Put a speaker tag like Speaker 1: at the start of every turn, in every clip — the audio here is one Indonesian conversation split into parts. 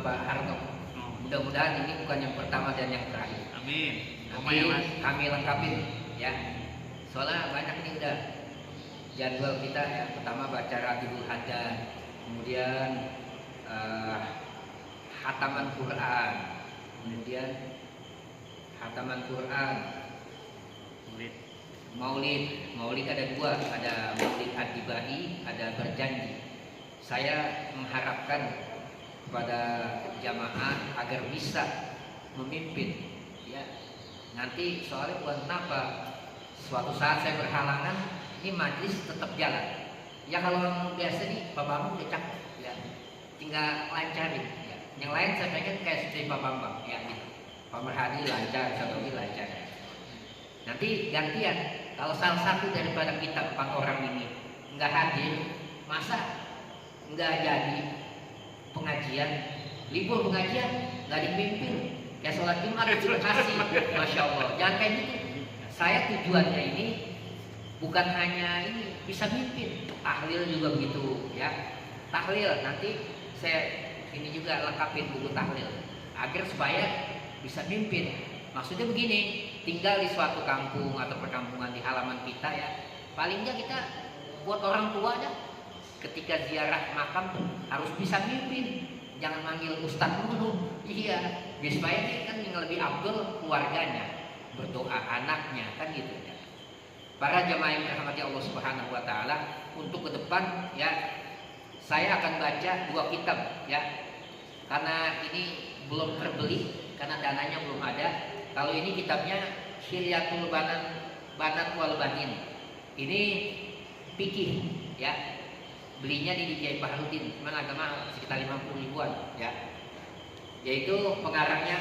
Speaker 1: Pak Harto. Mudah-mudahan ini bukan yang pertama dan yang terakhir.
Speaker 2: Amin.
Speaker 1: Nanti kami lengkapin ya. Soalnya banyak nih udah jadwal kita ya. Pertama baca Rabiul Hadan, kemudian hataman Quran, kemudian hataman Quran, Maulid ada dua, ada Maulid Ad-Dibai, ada berjanji. Saya mengharapkan kepada jamaah agar bisa memimpin ya. Nanti soalnya bukan kenapa suatu saat saya berhalangan, ini majlis tetap jalan ya. Kalau biasa nih Pak Bambang udah cakep ya, tinggal lancarin ya. Yang lain saya pengen kayak seperti Pak Bambang ya gitu. Pak Merhadi lancar, Sabawi lancar. Nanti gantian, kalau salah satu daripada kita 4 orang ini nggak hadir, masa nggak jadi pengajian, libur pengajian nggak dipimpin, kayak sholat Jumat terima kasih, masya Allah. Jangan kayak gitu. Saya tujuannya ini bukan hanya ini bisa mimpin, tahlil juga begitu ya. Tahlil nanti saya ini juga lengkapin buku tahlil agar supaya bisa mimpin. Maksudnya begini, tinggal di suatu kampung atau perkampungan di halaman kita ya, paling nggak kita buat orang tua aja ketika ziarah makam harus bisa mimpin, jangan manggil ustadz dulu. Iya, supaya dia kan yang lebih abdul keluarganya, berdoa anaknya kan gitu ya. Para jamaah yang dirahmati Allah Subhanahu wa taala, untuk ke depan ya saya akan baca 2 kitab ya. Karena ini belum terbeli karena dananya belum ada. Kalau ini kitabnya Hilyatul Banat wal Banin. Ini fikih ya. Belinya di DJ Bahrudin, cuman agak mahal, sekitar 50 ribuan ya. Yaitu pengarangnya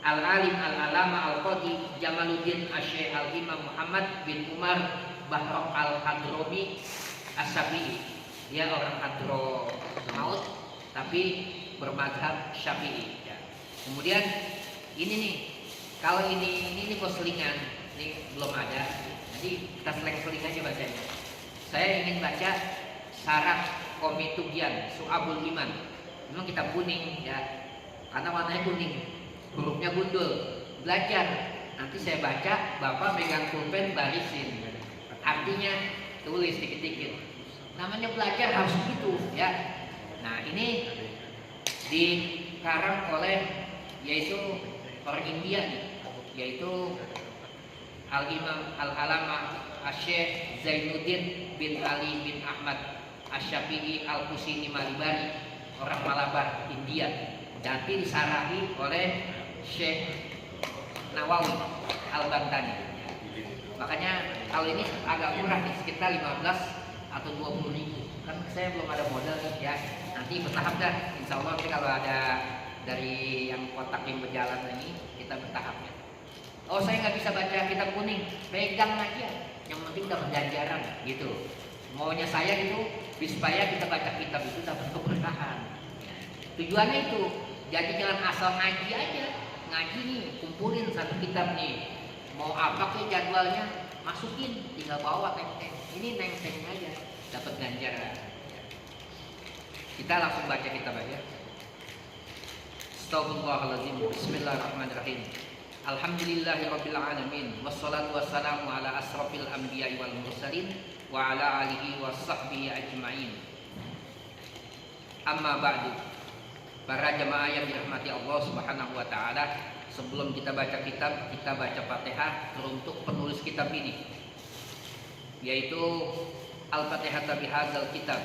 Speaker 1: Al-Alim Al-Alama Al-Qadi Jamaluddin Asy-Syaikh Al-Imam Muhammad bin Umar Bahrok Al-Hadrami As-Syafi'i. Dia orang Hadramaut tapi bermadzhab Syafi'i ya. Kemudian ini nih, kalau ini poslingan, ini belum ada. Jadi kita seling-seling aja bacanya. Saya ingin baca Syarah Komitugian Su'abul Iman. Memang kitab kuning ya, karena warnanya kuning, hurufnya gundul. Belajar, nanti saya baca, Bapak megang pulpen barisin. Artinya tulis dikit-dikit. Namanya belajar harus begitu ya. Nah ini dikarang oleh yaitu orang India nih, yaitu Al-Imam Al-Alama Asy-Syaikh Zainuddin bin Ali bin Ahmad Asy-Syafi'i Al-Husini Malibari, orang Malabar, India. Nanti disarahi oleh Syekh Nawawi Al-Bantani. Makanya kalau ini agak murah nih, sekitar 15 atau 20 ribu. Kan saya belum ada modal nih ya. Nanti bertahap dah. Insya Allah kalau ada dari yang kotak yang berjalan ini kita bertahap ya. Oh saya nggak bisa baca kitab kuning, pegang aja. Yang penting dapat ganjaran gitu. Maunya saya gitu, supaya kita baca kitab itu dapat keberkahan. Ya. Tujuannya itu, jadi jangan asal ngaji aja. Ngaji nih, kumpulin satu kitab nih. Mau apa ke jadwalnya, masukin, tinggal bawa teng-teng. Ini neng-teng aja, dapat ganjaran. Ya. Kita langsung baca kitab aja. Astagfirullahaladzim. Bismillahirrahmanirrahim. Alhamdulillahirabbil alamin. Wassalatu wassalamu ala asrofil anbiya'i wal mursalin wa ala alihi washabbihi ajma'in. Amma ba'du. Para jemaah yang dirahmati Allah Subhanahu wa taala, sebelum kita baca kitab, kita baca Fatihah teruntuk penulis kitab ini, yaitu Al-Fatihah bihadzal kitab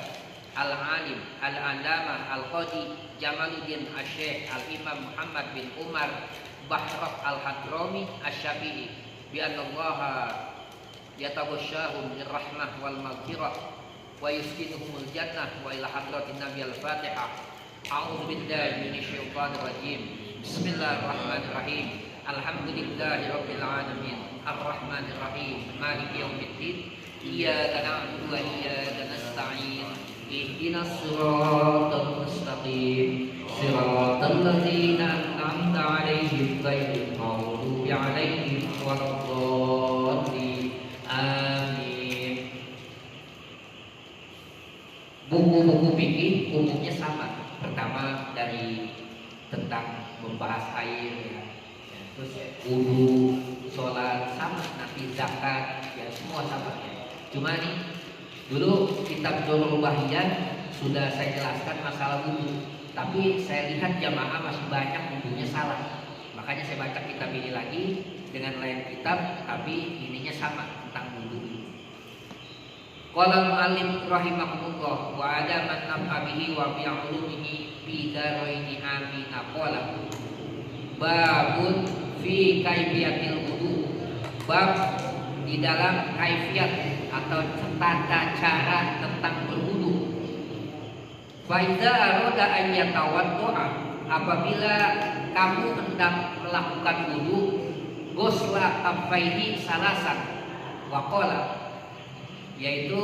Speaker 1: Al-Alim Al-Alama Al-Qadi Jamaluddin Asy-Syaikh Al-Imam Muhammad bin Umar Bahrok Al-Hadrami Asy-Syafi'i bi annallaha yatawasyahum lirrahmah wal maghfirah wa yuskinuhumul jannah wa ila hadratin nabi al-Fatihah. A'udzu billahi minasyaitonir rajim. Bismillahirrahmanirrahim. Alhamdulillahirabbil alamin. Arrahmanir rahim. Maliki yaumiddin. Iyyaka na'budu wa iyyaka nasta'in. Ihdinas siratal mustaqim. Siratal ladzina an'amta 'alaihim ghairil maghdubi 'alaihim waladdallin. Amin. Buku-buku fikih umumnya sama. tentang membahas air ya. Terus wudu, sholat sama, nanti zakat ya semua sama ya. Cuma nih dulu kitab Dorul Bahiyat sudah saya jelaskan masalah wudu, tapi saya lihat jamaah masih banyak wudunya salah. Makanya saya baca kitab ini lagi dengan lain kitab, tapi ininya sama tentang wudu. Qala al-mu'allif rahimahullah wa ada man nafa bihi wa bi ulumihi fi daraini amin qala babun fi kaifiyatil wudu, bab di dalam kaifiat atau tata cara tentang berwudu. Fa idza arada an yatawaddaa, apabila kamu hendak melakukan wudu, ghusla kaffaihi salasan wa qala, yaitu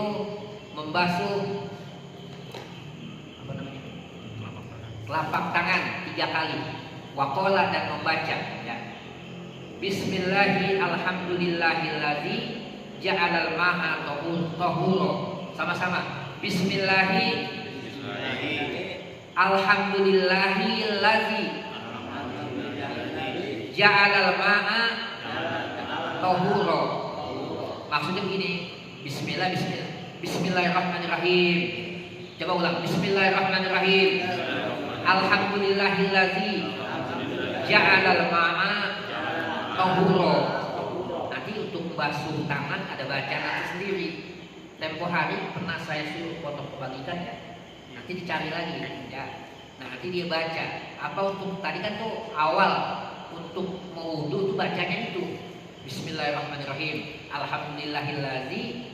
Speaker 1: membasuh telapak tangan 3 kali, waqala dan membaca ya. Bismillahi alhamdulillahilladzi ja'alal ma'a tahura. Sama-sama. Bismillahi alhamdulillahilladzi ja'alal ma'a tahura. Maksudnya begini, Bismillahirrahmanirrahim. Coba ulang. Bismillahirrahmanirrahim. Alhamdulillahilladzi ja'alal ma'a tahura. Nanti untuk membasuh tangan ada bacaan sendiri. Tempo hari pernah saya suruh foto kebagikan ya. Nanti dicari lagi ya. Nah, nanti dia baca. Apa untuk tadi kan tuh awal untuk mau wudu tuh bacanya itu. Bismillahirrahmanirrahim. Alhamdulillahilladzi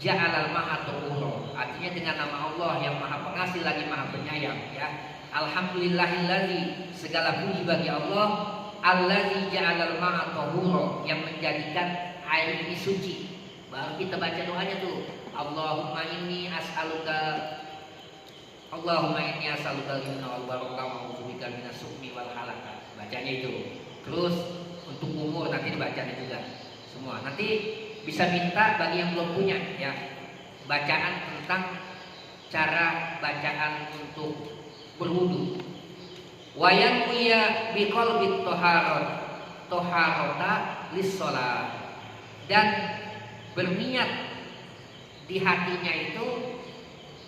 Speaker 1: ja'alal ma'a tahura. Artinya dengan nama Allah yang Maha Pengasih lagi Maha Penyayang ya. Alhamdulillahilladzi, segala puji bagi Allah, alladzi ja'alal ma'a tahura, yang menjadikan air ini suci. Baru kita baca doanya tuh. Allahumma inni as'aluka al-yumna wal barakah wa a'udzubika minas sukmi wal halaka. Bacanya itu. Terus untuk umur nanti dibacanya juga semua. Nanti bisa minta bagi yang belum punya ya, bacaan tentang cara bacaan untuk berwudu. Wa yanwiya biqalbi taharata lis-shalah, dan berniat di hatinya itu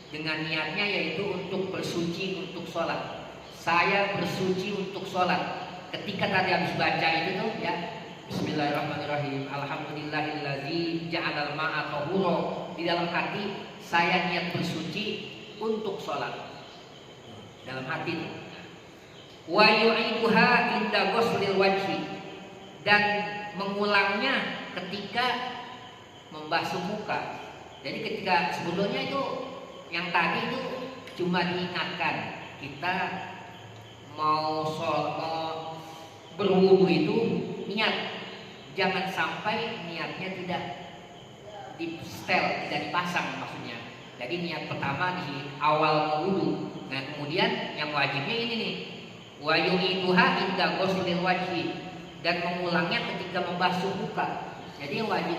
Speaker 1: dengan niatnya yaitu untuk bersuci untuk sholat. Saya bersuci untuk sholat. Ketika tadi habis baca itu tuh ya, Bismillahirrahmanirrahim. Alhamdulillahilladzi ja'alal ma'a tahura. Di dalam hati saya niat bersuci untuk sholat. Dalam hati. Wa yu'iduha inda ghuslil wajhi, dan mengulangnya ketika membasuh muka. Jadi ketika sebelumnya itu yang tadi itu cuma diingatkan kita mau berwudu itu niat. Jangan sampai niatnya tidak di-setel, tidak dipasang maksudnya. Jadi niat pertama di awal wudu. Nah, kemudian yang wajibnya ini nih. Wa yu'iduha inda ghuslil wajhi, dan mengulangnya ketika membasuh muka. Jadi yang wajib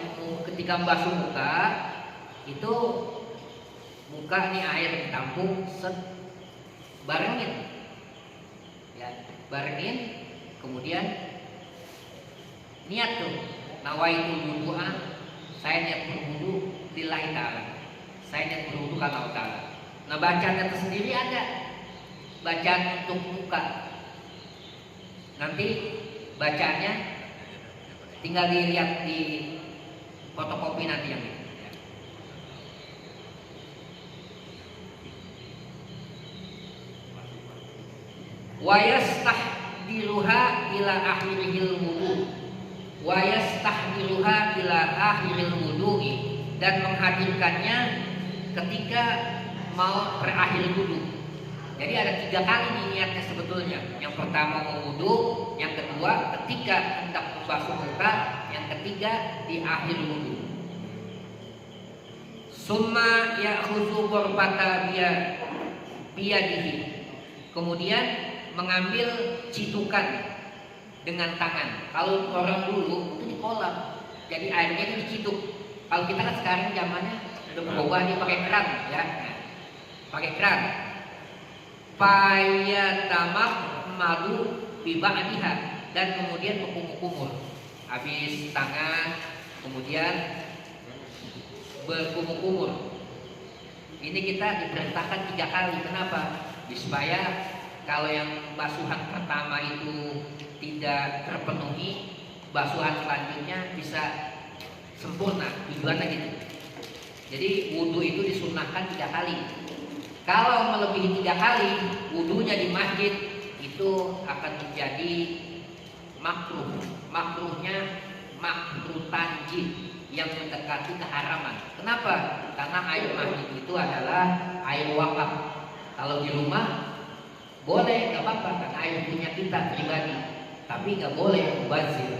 Speaker 1: ketika membasuh muka itu muka nih air ditampung, barengin. Ya, barengin, kemudian niat tuh, nawaitul wudu'a, saya niat berwudu lillahi ta'ala, saya niat berwudu karena Allah Ta'ala. Nah, bacaan tersendiri ada bacaan untuk muka. Nanti bacaannya tinggal dilihat di fotokopi nanti yang ini. Wa yastahdiruha ila akhiril wudu. Wa yastahdiruha ila akhiril wudu'i, dan menghadirkannya ketika mau berakhir wudu. Jadi ada 3 kali nih niatnya sebetulnya. Yang pertama mau wudu, yang kedua ketika hendak membasuh muka, yang ketiga di akhir wudu. Summa ya'khudhu gharbata biyadihi, kemudian mengambil citukan dengan tangan. Kalau orang dulu itu di kolam, jadi airnya itu dicituk. Kalau kita kan sekarang zamannya udah berubah, dia pakai keran ya, pakai keran. Fayatamak madu biba'diha, dan kemudian berkumur-kumur. Habis tangan kemudian berkumur-kumur. Ini kita diperintahkan 3 kali. Kenapa? Supaya kalau yang basuhan pertama itu tidak terpenuhi, basuhan selanjutnya bisa sempurna. Tujuannya gitu. Jadi wudhu itu disunahkan 3 kali. Kalau melebihi 3 kali wudhunya di masjid, itu akan menjadi makruh. Makruhnya makruh tanjid, yang mendekati keharaman. Kenapa? Karena air masjid itu adalah air wakaf. Kalau di rumah boleh, nggak apa-apa, karena air punya kita pribadi. Tapi nggak boleh mubazir.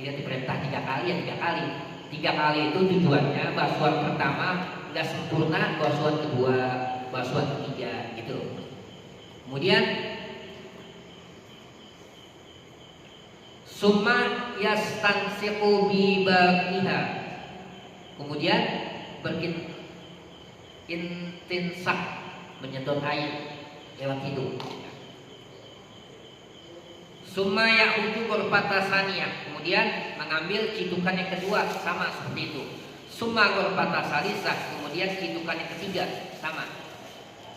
Speaker 1: Dia diperintah 3 kali ya 3 kali. 3 kali itu tujuannya basuhan pertama nggak sempurna, basuhan kedua, basuhan ketiga, gitu. Kemudian summa yastansiqu bi baqiha. Kemudian berintinsak, menyedot air lewat hidung. Summa ya'udu ghurfata saniyah. Kemudian mengambil cidukan yang kedua, sama seperti itu. Summa ghurfata salisah. Kemudian cidukan yang ketiga, sama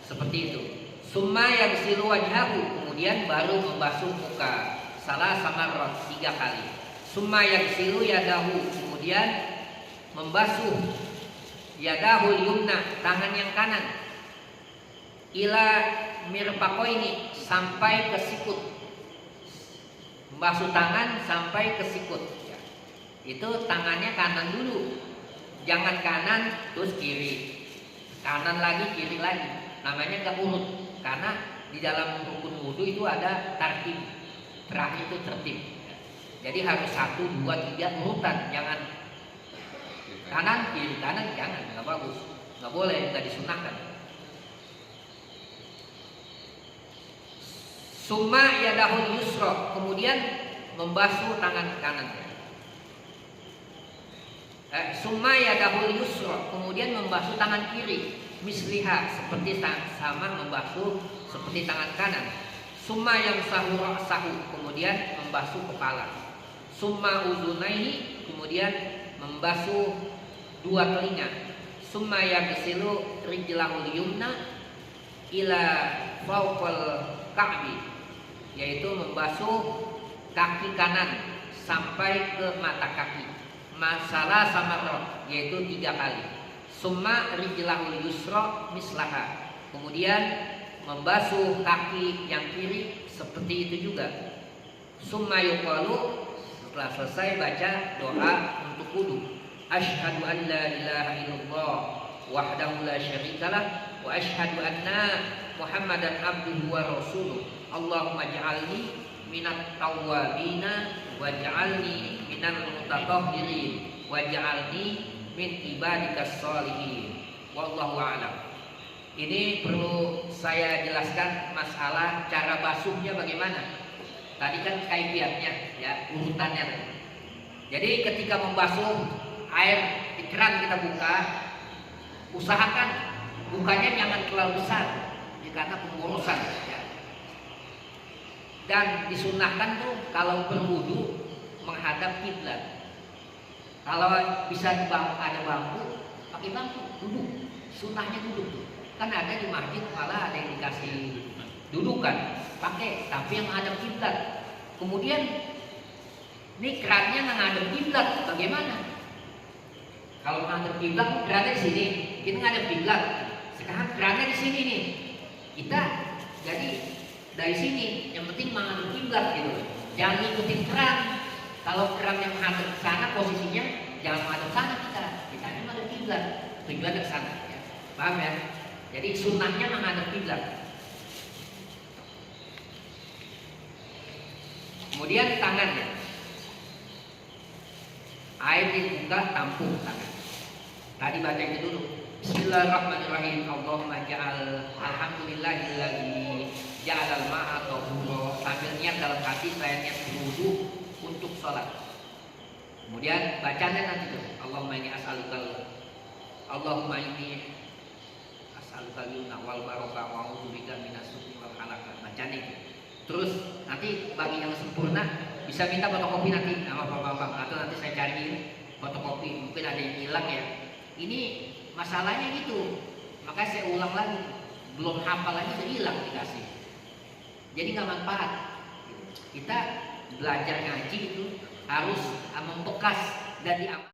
Speaker 1: seperti itu. Summa yaghsilu wajhahu. Kemudian baru membasuh muka. Salah samarrat 3 kali. Summa yaghsilu yadahu. Kemudian membasuh yadahul yumna, tangan yang kanan, ila mirfaqaini, sampai ke sikut. Membasuh tangan sampai ke sikut. Itu tangannya kanan dulu. Jangan kanan terus kiri. Kanan lagi, kiri lagi. Namanya enggak urut. Karena di dalam rukun wudu itu ada tartib. Terakhir itu tertib. Jadi harus 1, 2, 3 urutan. Jangan kanan kiri, kanan, jangan, nggak bagus, nggak boleh, nggak disunahkan. Summa yadahul yusra. Kemudian membasuh tangan kanan. Summa yadahul yusra. Kemudian membasuh tangan kiri. Misliha, seperti sama membasuh seperti tangan kanan. Summa yang sahu ra'sahu. Kemudian membasuh kepala. Summa uzunaihi. Kemudian membasuh 2 telinga. Summa yaghsilu rijlahul yumna ila fawqal ka'bi, yaitu membasuh kaki kanan sampai ke mata kaki. Masalah samarrat, yaitu 3 kali. Summa rijlahul yusra mislaha. Kemudian membasuh kaki yang kiri seperti itu juga. Summa yuqalu, setelah selesai baca doa untuk wudu. Asyhadu an la ilaha illallah wahdahu la syarikalah wa asyhadu anna Muhammadan abduhu wa rasuluh. Allahumma ja'alni minat tawwabina waj'alni minal mutatahhirin waj'alni min ibadikas sholihin. Wallahu a'lam. Ini perlu saya jelaskan masalah cara basuhnya bagaimana. Tadi kan kaifiatnya, ya, urutannya. Jadi ketika membasuh air di keran kita buka, usahakan bukanya jangan terlalu besar, ya, karena pemborosan. Ya. Dan disunahkan tuh kalau berwudu menghadap kiblat. Kalau bisa di bangku, ada bangku, pakai bangku, duduk. Sunahnya duduk tuh. Kan ada di masjid malah ada yang dikasih dudukan, pakai, tapi yang menghadap kiblat. Kemudian ini kerannya menghadap kiblat, bagaimana? Kalau menghadap kiblat, kerannya di sini, kita menghadap kiblat. Sekarang kerannya di sini nih, kita jadi dari sini, yang penting menghadap kiblat gitu. Jangan ikutin keran. Kalau keran yang menghadap ke sana, posisinya jangan menghadap sana kita menghadap kiblat. Tujuannya ke sana. Ya. Paham ya? Jadi sunnahnya menghadap kiblat. Kemudian tangannya, air dibuka, tampung tangan. Tadi baca itu dulu. Bismillahirrahmanirrahim. Allahumma ja'al alhamdulillahilladzi ja'alal ma'a tahura. Sambil niat dalam hati, saya niat berwudu untuk sholat. Kemudian bacanya nanti tuh. Allahumma inni as'alukal yumna wal barokah wa a'udzubika minas su'i wal halakah. Bacanya itu. Terus Nanti bagi yang sempurna bisa minta fotokopi nanti sama Bapak, atau nanti saya cariin fotokopi, mungkin ada yang hilang ya. Ini masalahnya gitu, makanya saya ulang lagi, belum hafal lagi sudah hilang dikasih, jadi nggak manfaat. Kita belajar ngaji itu harus membekas dan diamalkan.